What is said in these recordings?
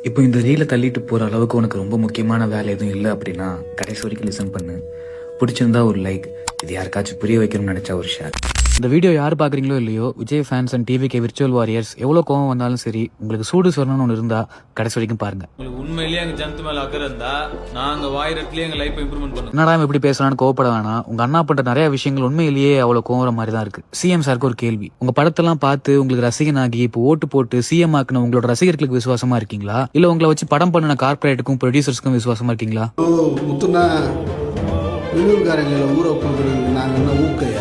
இப்போ இந்த ரீலை தள்ளிட்டு போகிற அளவுக்கு உனக்கு ரொம்ப முக்கியமான வேலை எதுவும் இல்லை அப்படின்னா கடைசி வரைக்கும் லிசன் பண்ணு. பிடிச்சிருந்தா ஒரு லைக், இது யாருக்காச்சும் புரிய வைக்கணும்னு நினச்சா ஒரு ஷேர். இந்த வீடியோ யார் பார்க்குறீங்களோ இல்லையோ, Vijay fans and TVK virtual warriors எவ்வளோ கோவம் வந்தாலும் சரி, உங்களுக்கு சூடு சொல்லணும்னு ஒன்று இருந்தால் கடைசி வரைக்கும் பாருங்க. உங்களுக்கு உண்மையிலேயே எங்க ஜனத்து மேல அக்கறை இருந்தா நாங்க வாயிரத்துலயே எங்க லைஃப் இம்ப்ரூவ்மெண்ட் பண்ணுவோம். என்னடா இப்படி பேசலான்னு கோவப்பட வேணாம். உங்க அண்ணா பண்ற நிறைய விஷயங்கள் உண்மையிலேயே அவ்வளோ கோவற மாதிரி தான் இருக்கு. சிஎம் சாருக்கு ஒரு கேள்வி, உங்க படத்தெல்லாம் பார்த்து உங்களுக்கு ரசிகனாகி இப்போ ஓட்டு போட்டு சிஎம் ஆக்குன உங்களோட ரசிகர்களுக்கு விசுவாசமா இருக்கீங்களா, இல்ல உங்களை வச்சு படம் பண்ணின கார்பரேட்டுக்கும் ப்ரொடியூசர்ஸ்க்கும் விசுவாசமா இருக்கீங்களா?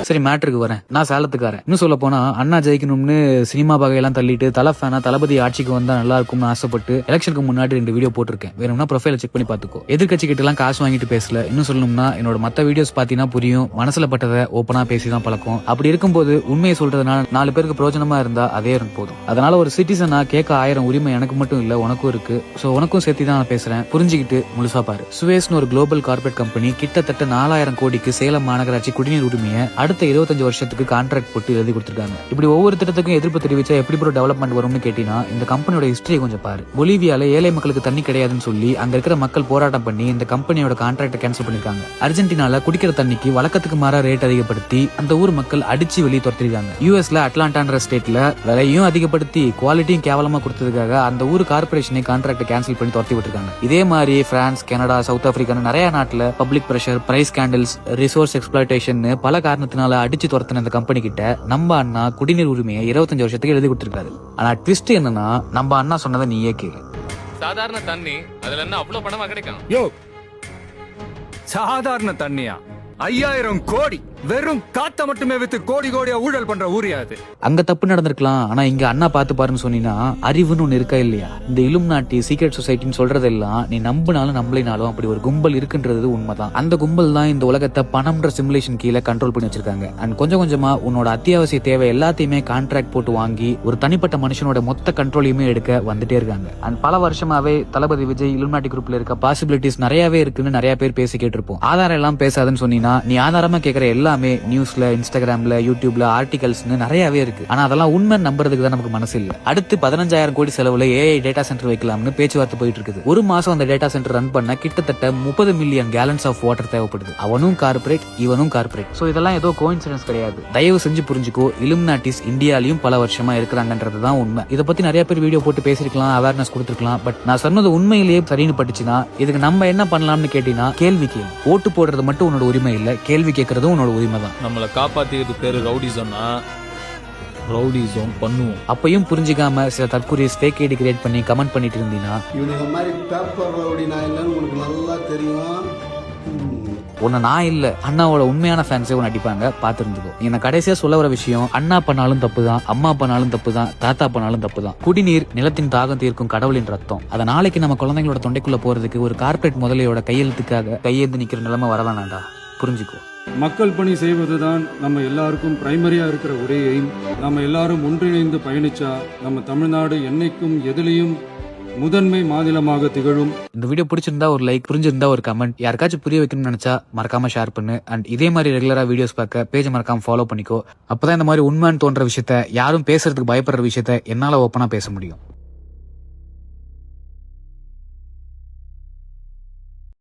சரி, மேட்ருக்கு வரேன். நான் சேலத்துக்காரன். இன்னும் சொல்ல போனா அண்ணா ஜெயிக்கணும்னு சினிமா வகையெல்லாம் தள்ளிட்டு தலை ஃபேனா தளபதி ஆட்சிக்கு வந்தா நல்லா இருக்கும்னு ஆசைப்பட்டு எலெக்ஷனுக்கு முன்னாடி 2 வீடியோ போட்டிருக்கேன். வேணும்னா ப்ரொஃபைல செக் பண்ணி பாத்துக்கோ. எதிர்கட்சி கிட்ட எல்லாம் காசு வாங்கிட்டு பேசல. இன்னும் சொல்லணும்னா என்னோட மத்த வீடியோஸ் பாத்தீங்கன்னா புரியும். மனசுல பட்டதை ஓப்பனா பேசிதான் பழக்கம். அப்படி இருக்கும்போது உண்மையை சொல்றதுனால 4 பேருக்கு பிரயோஜனமா இருந்தா அதே எனக்கு போதும். அதனால ஒரு சிட்டிசனா கேட்க 1000 உரிமை எனக்கு மட்டும் இல்ல, உனக்கும் இருக்கு. சோ உனக்கும் சேர்த்து தான் நான் பேசுறேன். புரிஞ்சுக்கிட்டு முழுசா பாரு. சுவேஸ்னு ஒரு குளோபல் கார்பரேட் கம்பெனி கிட்டத்தட்ட 4000 கோடிக்கு சேலம் மாநகராட்சி குடிநீர் உரிமையை அடுத்த 25 வருஷத்துக்கு கான்ட்ராக்ட் போட்டு எழுதி கொடுத்திருக்காங்க. இப்படி ஒவ்வொரு திட்டத்துக்கும் எதிர்ப்பு தெரிவிச்சா எப்படி ஒரு டெவலப்மெண்ட் வரும்னு கேட்டீங்கன்னா இந்த கம்பெனியோட ஹிஸ்டரியை கொஞ்சம் பாரு. பொலிவியால ஏழை மக்களுக்கு தண்ணி கிடையாதுன்னு சொல்லி அங்க இருக்கிற மக்கள் போராட்டம் பண்ணி இந்த கம்பெனியோட கான்ட்ராக்ட் கேன்சல் பண்ணிருக்காங்க. அர்ஜென்டினால குடிக்கிற தண்ணிக்கு வழக்கத்துக்கு மாறா ரேட் அதிகப்படுத்தி அந்த ஊர் மக்கள் அடிச்சு வெளியே துரத்திருக்காங்க. யூஎஸ்ல அட்லாண்டான்ற ஸ்டேட்ல விலையும் அதிகப்படுத்தி குவாலிட்டியும் கேவலமா கொடுத்ததுக்காக அந்த ஊர் கார்பரேஷனை கான்ட்ராக்ட் கேன்சல் பண்ணி துரத்தி விட்டுருக்காங்க. இதே மாதிரி பிரான்ஸ், கனடா, சவுத் ஆப்பிரிக்கான நிறைய நாட்டுல public pressure, price scandals, resource exploitation பல காரணத்தினால அடிச்சு துரத்தின இந்த கம்பெனி கிட்ட நம்ம அண்ணா குடிநீர் உரிமையை 25 வருஷத்துக்கு எழுதி கொடுத்திருக்காரு. ஆனா ட்விஸ்ட் என்னன்னா, நம்ம அண்ணா சொன்னதை நீயே கேளு. சாதாரண தண்ணி அதுல என்ன அவ்வளவு பணமா கிடைக்கும்? யோ, சாதாரண தண்ணியா? 5000 கோடி வெறும் காத்த மட்டுமே வித்து கோடி கோடியா ஊழல் பண்ற ஊரியா அது? அங்க தப்பு நடந்திருக்கலாம். ஆனா இங்க அண்ணா பாத்து பாருன்னு சொன்னீங்கன்னா அறிவுன்னு ஒண்ணு இருக்கா இல்லையா? இந்த இலுமினாட்டி சீக்ரெட் சொசைட்டின்னு சொல்றதெல்லாம் நீ நம்பினாலும் நம்பலினாலும் அப்படி ஒரு கும்பல் இருக்குன்றது உண்மைதான். அந்த கும்பல் தான் இந்த உலகத்தை பணம்ன்ற சிமுலேஷன் கீழே கண்ட்ரோல் பண்ணி வச்சிருக்காங்க. அண்ட் கொஞ்சம் கொஞ்சமா உன்னோட அத்தியாவசிய தேவை எல்லாத்தையுமே கான்ட்ராக்ட் போட்டு வாங்கி ஒரு தனிப்பட்ட மனுஷனோட மொத்த கண்ட்ரோலையுமே எடுக்க வந்துட்டே இருக்காங்க. அண்ட் பல வருஷமாவே தளபதி விஜய் இலுமினாட்டி குரூப்ல இருக்க பாசிபிலிட்டிஸ் நிறையவே இருக்குன்னு நிறைய பேர் பேசி கேட்டிருப்போம். ஆதாரம் எல்லாம் பேசாதுன்னு சொன்னீங்கன்னா நீ ஆதாரமா கேட்கிற எல்லாமே நியூஸ்ல, இன்ஸ்டாகிராம்ல, யூடியூப்ல ஆர்டிகல்ஸ்னு நிறையவே இருக்கு. ஆனா அதெல்லாம் உண்மை நம்புறதுக்கு தான் நமக்கு மனசு இல்ல. அடுத்து 15000 கோடி செலவுல ஏஐ டேட்டா சென்டர் வைக்கலாம்னு பேச்சுவார்த்தை போயிட்டு இருக்குது. ஒரு மாசம் அந்த டேட்டா சென்டர் ரன் பண்ண கிட்டத்தட்ட 30 மில்லியன் கேலன்ஸ் ஆஃப் வாட்டர் தேவைப்படுது. அவனும் கார்பரேட், இவனும் கார்பரேட். சோ இதெல்லாம் ஏதோ கோஇன்சிடென்ஸ் கிடையாது. தயவு செஞ்சு புரிஞ்சுக்கோ, இலுமினாட்டிஸ் இந்தியாலயும் பல வருஷமா இருக்கிறாங்கன்றதுதான் உண்மை. இதை பத்தி நிறைய பேர் வீடியோ போட்டு பேசிருக்கலாம், அவேர்னஸ் கொடுத்துருக்கலாம். பட் நான் சொன்னது உண்மையிலேயே சரின்னு பட்டுச்சுன்னா இதுக்கு நம்ம என்ன பண்ணலாம்னு கேட்டீங்கன்னா கேள்வி கேள்வி. ஓட்டு போடுறது மட்டும் உன்னோட உரிமை இல்ல, கேள்வி கேட்கறதும் உன்னோட உரிமை தான். நம்மளை காப்பாத்திக்கிறது பேரு ரவுடிசம்னா ரவுடிசம் பண்ணுவோம். அப்பையும் புரிஞ்சுக்காம சில தற்கொலைஸ் ஃபேக் ஐடி கிரியேட் பண்ணி கமெண்ட் பண்ணிட்டு இருந்தீங்கன்னா இவனுக்கு மாதிரி பேப்பர் ரவுடி நான் இல்லைன்னு உனக்கு நல்லா தெரியும். உன்னை நான் இல்ல, அண்ணாவோட உண்மையான ஃபேன்ஸே உன்னை அடிப்பாங்க, பாத்துருந்துக்கோ. என்ன கடைசியா சொல்ல வர விஷயம், அண்ணா பண்ணாலும் தப்பு தான், அம்மா பண்ணாலும் தப்பு தான், தாத்தா பண்ணாலும் தப்பு தான். குடிநீர் நிலத்தின் தாகம் தீர்க்கும் கடவுளின் ரத்தம். அதை நாளைக்கு நம்ம குழந்தைங்களோட தொண்டைக்குள்ள போறதுக்கு ஒரு கார்பரேட் முதலையோட கையெழுத்துக்காக கையேந்து நிக்கிற நிலைமை வர வேணாண்டா. புரிஞ்சுக்கோ. மக்கள் பணி செய்வதுதான் நம்ம எல்லாருக்கும் பிரைமரியா இருக்கிற ஒரே எய்ம். நம்ம எல்லாரும் ஒன்றிணைந்து பயணிச்சா நம்ம தமிழ்நாடு என்னைக்கும் எதிலையும் முதன்மை மாநிலமாக திகழும். இந்த வீடியோ பிடிச்சிருந்தா ஒரு லைக், புரிஞ்சிருந்தா ஒரு கமெண்ட், யாருக்காச்சும் புரிய வைக்கணும்னு நினைச்சா மறக்காம ஷேர் பண்ணு. அண்ட் இதே மாதிரி ரெகுலரா வீடியோஸ் பார்க்க பேஜ் மறக்காம ஃபாலோ பண்ணிக்கோ. அப்பதான் இந்த மாதிரி உண்மைன்னு தோன்ற விஷயத்த, யாரும் பேசுறதுக்கு பயப்படுற விஷயத்த என்னால ஓப்பனா பேச முடியும்.